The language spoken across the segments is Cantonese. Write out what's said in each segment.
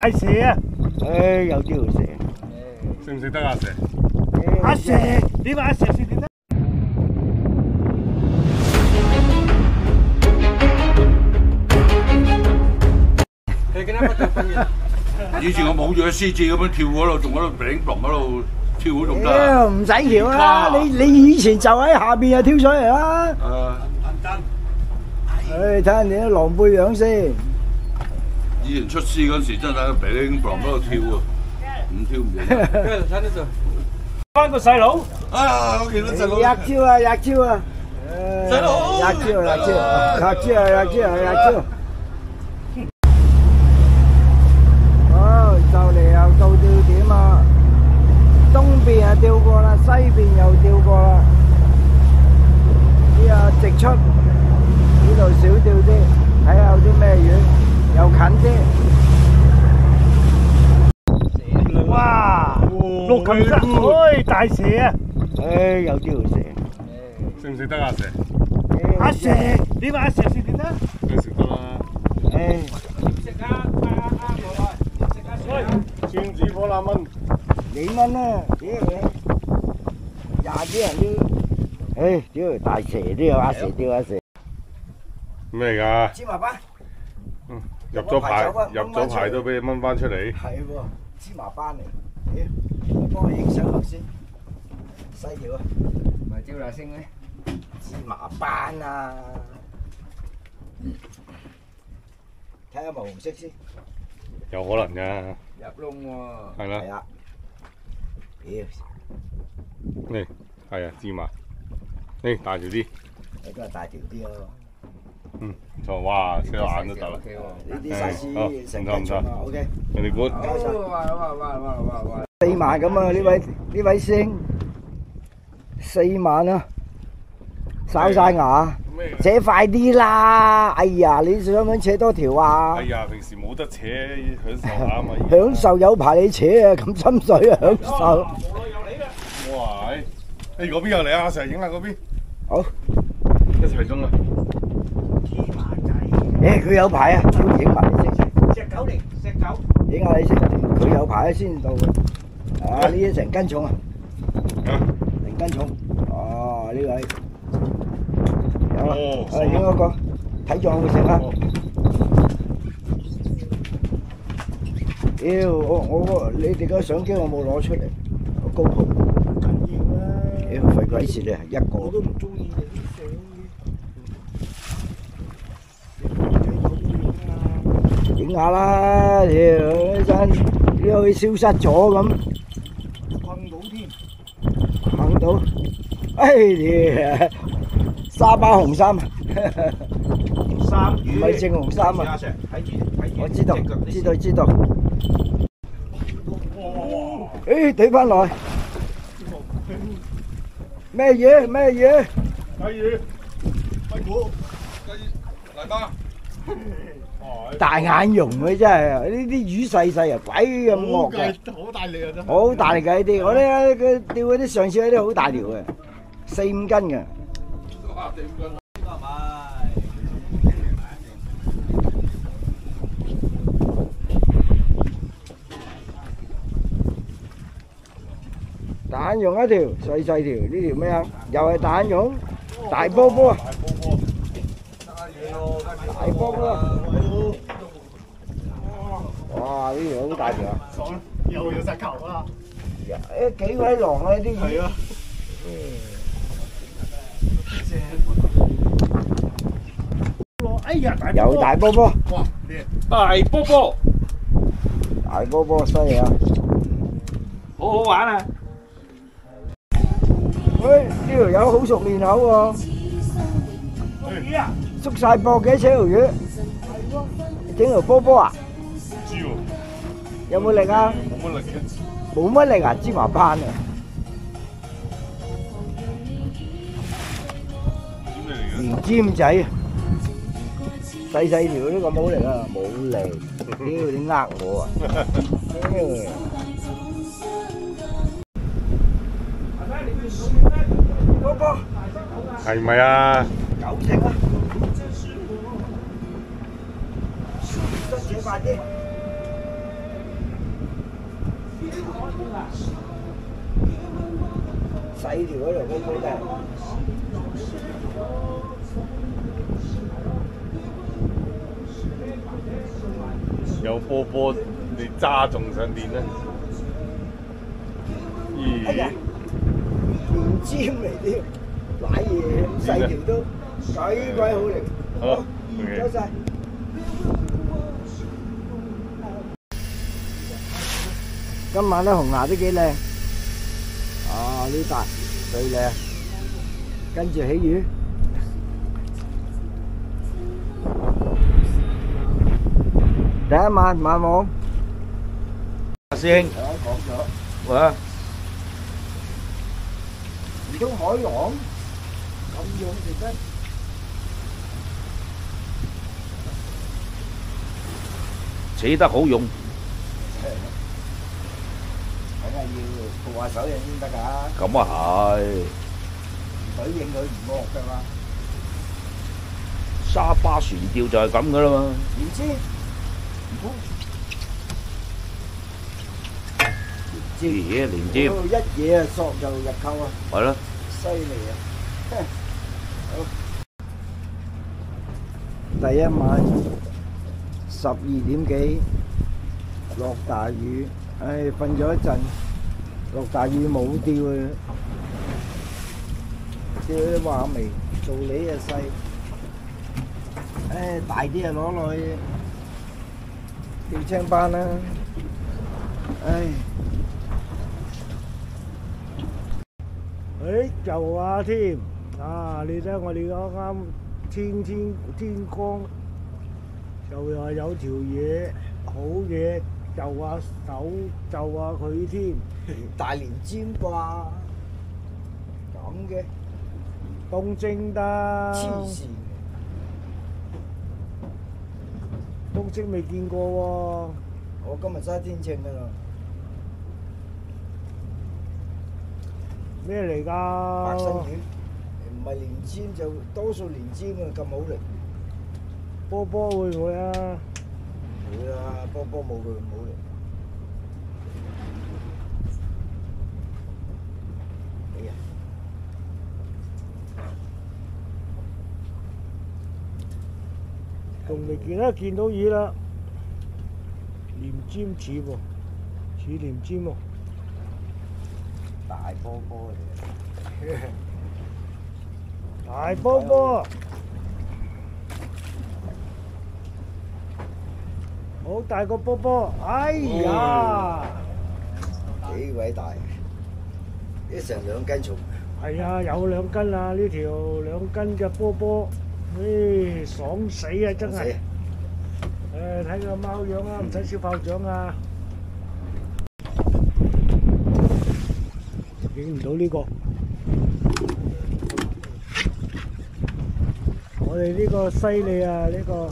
大蛇啊！唉，有條蛇。食唔食得啊蛇？阿蛇，你話阿蛇食唔食得？以前我冇咗獅子咁樣跳嗰度，仲喺度頂籠喺度跳嗰種㗎。唔使跳啦，你以前就喺下邊就跳上嚟啦。唉，睇下你啲狼狽樣先。以前出師嗰時真係喺度頂籠喺度跳啊，唔跳唔贏。翻個細佬。啊！我見到細佬。吔招啊！吔招啊！細佬。吔招！吔招！吔招！吔招！吔招！就嚟又到吊點啊！東邊又吊過啦，西邊又吊過啦。呢個直出，呢度少吊啲，睇下有啲咩魚，又近啲。哇！六擒山，唉，大蛇啊！唉，有條蛇。食唔食得啊蛇？阿蛇，你話阿蛇食唔食得？梗係食得啦。唉。轉子火腩炆2蚊啦，屌20幾人都，唉，屌大蛇都有阿蛇，屌阿蛇。咩嚟㗎？芝麻斑。入咗牌都俾你掹翻出嚟。係喎，芝麻斑嚟。屌，我幫佢影相頭先。細條啊。唔係雕大星咩？芝麻斑啊！睇下毛紅色先。有可能㗎。入窿喎。係啦。係啊。屌。呢係啊，芝麻。呢大條啲。你都係大條啲咯。嗯，唔錯，哇，射眼都得啦。呢啲 size 成斤重啊 ，OK。人哋估4萬咁啊！呢位師兄4萬啊，哨晒牙，扯快啲啦！哎呀，你想唔想扯多條啊？哎呀，平時冇得扯，享受下啊嘛。享受有排你扯啊，咁心水啊，享受。哇！誒嗰邊又嚟啊！成日影下嗰邊。好，一齊中啊！誒，佢有牌啊，影埋你先。隻狗嚟，隻狗。影下你先，佢有牌先到嘅。啊，呢啲成斤重啊，1斤重。哦，呢位有啦，影嗰個，睇住我會食啊。屌，你哋個相機我冇攞出嚟，個 GoPro。緊要啦。屌，費鬼事啊，一個。我都唔中意你啲相嘅。影下啦，屌一陣呢好似消失咗咁。困到添。困到。哎屌！沙巴紅衫。紅衫魚。唔係正紅衫啊。我知道。誒，懟翻來。咩嘢？雞魚，雞股，大巴。大眼容佢真係，呢啲魚細細啊，鬼咁惡嘅。好大力啊！真。好大力㗎呢啲，我咧佢釣嗰啲上次嗰啲好大條嘅，4、5斤嘅。哇！4、5斤。大眼容一條，細條，呢條咩啊？又係大眼容，大波波啊！大波波啊！哇！呢條好大條啊！爽，又有石球啊！誒幾位狼啊！呢啲魚。係啊。哎呀，有大波波。哇！大波波。大波波犀利啊！好好玩啊！喂，呢條友好熟面口喎。魚啊！縮晒膊嘅扯條魚。整條波波啊？知喎。有冇力啊？冇乜力嘅。冇乜力啊！芝麻斑啊！連尖仔啊！細條呢個冇力啊！冇力，屌你呃我啊！波波係咪啊？9成啊！伸扯快啲。細條嗰條波波真係。有波波你揸仲上電咧？哎呀，連尖嚟添，瀨嘢咁細條都幾鬼好嚟。好，多謝。今晚啲紅芽都幾靚，啊呢笪最靚，跟住起魚。第一晚晚網，師兄，講咗，喂，唔通海螺咁樣食得？扯得好用，梗係要抱下手印先得㗎，咁啊係，水應佢唔惡㗎嘛。沙巴船釣就係咁噶啦嘛。唔知，唔通連尖，一嘢啊索就入扣啊！係咯，犀利啊！好，第一晚12點幾落大雨，唉，瞓咗一陣，落大雨冇釣啊，釣啲話眉，做梨啊細，唉，大啲啊攞落去釣青斑啦，唉。誒就話添啊！你睇我哋啱啱天光，就話有條嘢好嘢，就話手就話佢添，大連尖啩，咁嘅東晶得，黐線，東晶未見過喎。我今日揸天秤㗎啦，咩嚟㗎？白身魚，唔係連尖就多數連尖啊，咁好力。波波會唔會啊？唔會啦，波波冇佢咁好力。哎呀！仲未見到魚啦，連尖似喎，似連尖喎。大波波嚟嘅，大波波，好大個波波，哎呀！幾鬼大，呢成2斤重。係啊，有2斤啊！呢條2斤嘅波波，唉，爽死啊！真係。誒，睇個貓樣啊，唔使小炮仗啊！影唔到呢個，我哋呢個犀利啊！呢個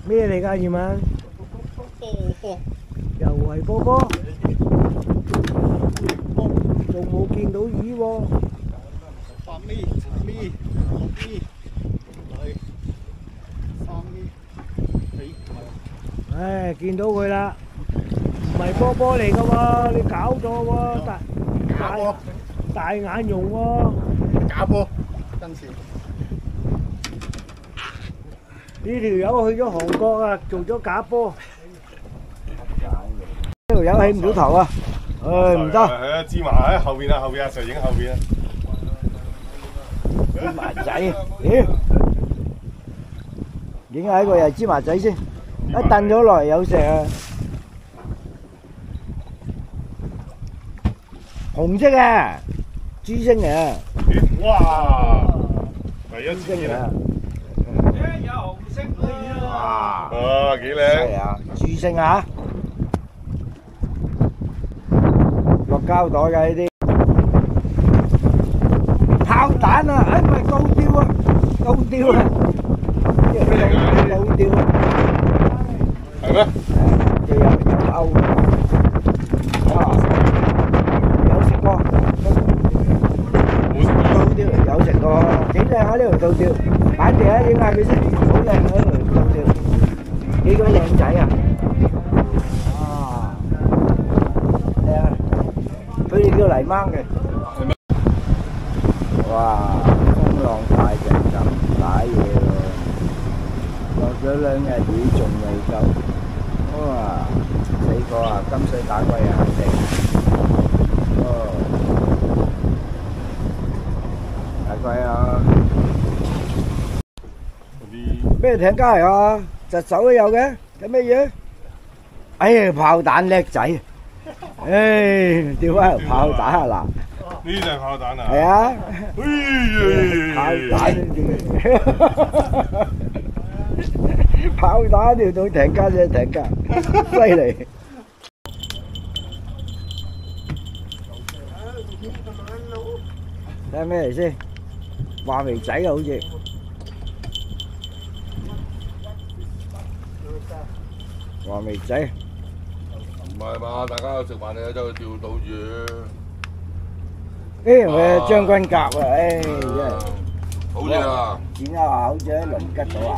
咩嚟㗎？葉文？波，又係波波，仲冇見到魚喎。8米、10米、6米，係3米幾？唉，見到佢啦。唔係波波嚟㗎喎，你搞咗喎，大眼容喎，假波，真是。呢條友去咗韓國啊，做咗假波。呢條友起唔到頭啊！唉，唔得。係啊，芝麻喺後邊啊，後邊啊，實影後邊啊。芝麻仔，妖！影下呢個又係芝麻仔先，一掟咗落嚟有石啊！紅色啊，豬星啊！哇！第一豬星次見啊！有紅色魚啊！啊，幾靚！係啊，豬星啊！落膠袋㗎呢啲。炮彈啊！哎，唔係高雕啊，高雕啊！高雕啊！係咩？又有鈎。哇！有食過。冇食過。倒吊有食過，幾靚啊！呢條倒吊，擺地下影下佢先，好靚啊！呢條倒吊，幾鬼靚仔啊！到嚟掹嘅。哇！風浪大就咁打嘢咯，落咗2日雨仲未夠，哇！死過啊！金水打龜啊，肯定。哦，打龜啊！咩艇家嚟啊？隻手都有嘅，有咩嘢？哎呀，炮彈叻仔！唉，釣翻條炮彈啊嗱！呢隻炮彈啊！係啊！炮彈釣到艇家啫，艇家犀利！睇下咩嚟先？話眉仔啊，好似。話眉仔，唔係嘛？大家食飯你走去釣到魚。我將軍甲啊，真係好嘢啊！剪下口仔，輪吉到啊！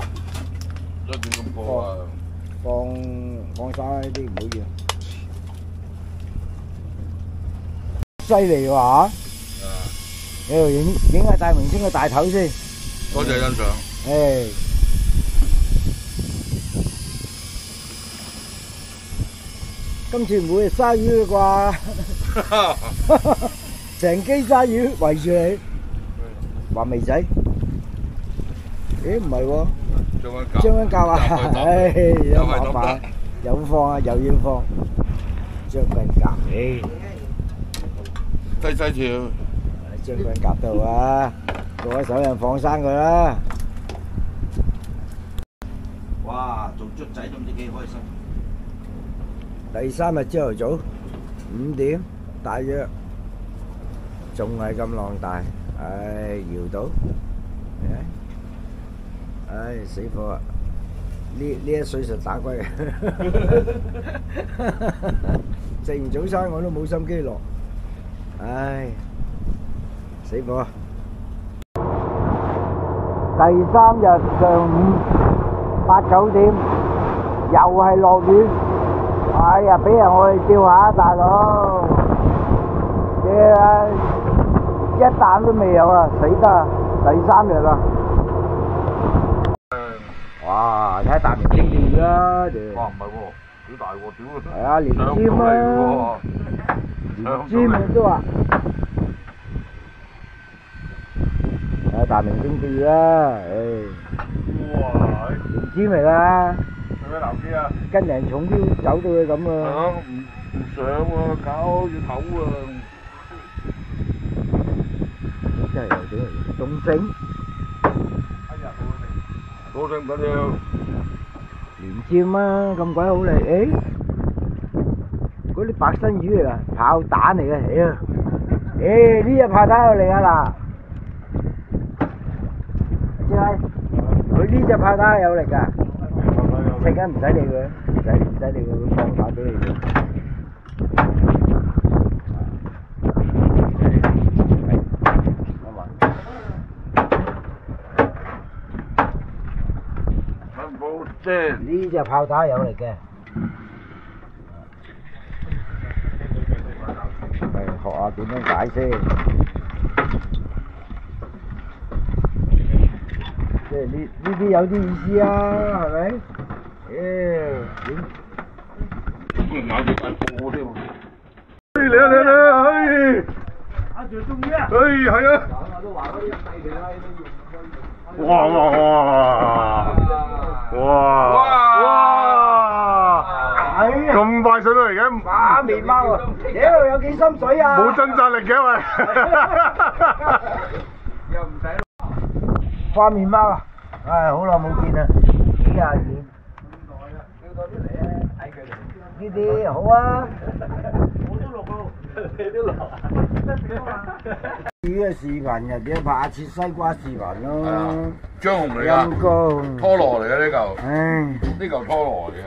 一點咁高啊！放生呢啲唔好要。犀利喎嚇！影下大明星嘅大頭先。多謝欣賞。今次唔會係鯊魚啦啩？成機鯊魚圍住你，話眉仔？咦唔係喎，將軍甲啊！有麻煩，有放啊，又要放將軍甲，西條。將軍甲度啊，各位手人放生佢啦！哇，做卒仔都唔知幾開心。第3日朝頭早5點，大約仲係咁浪大，搖到，死火啊！呢一水實打龜啊！食完早餐我都冇心機落，死火啊！第3日上午8、9點，又係落雨。哎呀！俾人我哋釣下大佬，一啖都未有啊！死得啊！第3日啦！哇！睇下大明星釣啦！哇！唔係喎，幾大喎！屌！係啊，連尖啊！連尖啊都話。睇下大明星釣啦！哇！連尖嚟啦！做咩鬧機啊？斤零重都走到佢咁啊！係啊，唔上喎，搞要唞啊！真係有啲東星，高升緊要。連尖啊，咁鬼好嚟！嗰啲白身魚嚟㗎，炮彈嚟嘅，呢隻炮彈又嚟啊嗱！知咪？佢呢隻炮彈有力㗎。陣間唔使理佢，唔使理佢，會放打俾你嘅。呢隻炮打有力嘅，學下點樣解先。即係呢啲有啲意思啊，係咪？咬住塊布添。嚟啊！係啊！咁快上到嚟嘅？馬面貓啊！屌，有幾深水啊？冇掙扎力嘅喂。又唔使花面貓啊！好耐冇見啦，幾廿年。呢啲好啊！我都落喎，你都落啊！呢個視頻入邊拍切西瓜視頻咯。張紅嚟㗎，陰公拖羅嚟嘅呢嚿，唉，呢嚿拖羅嚟嘅。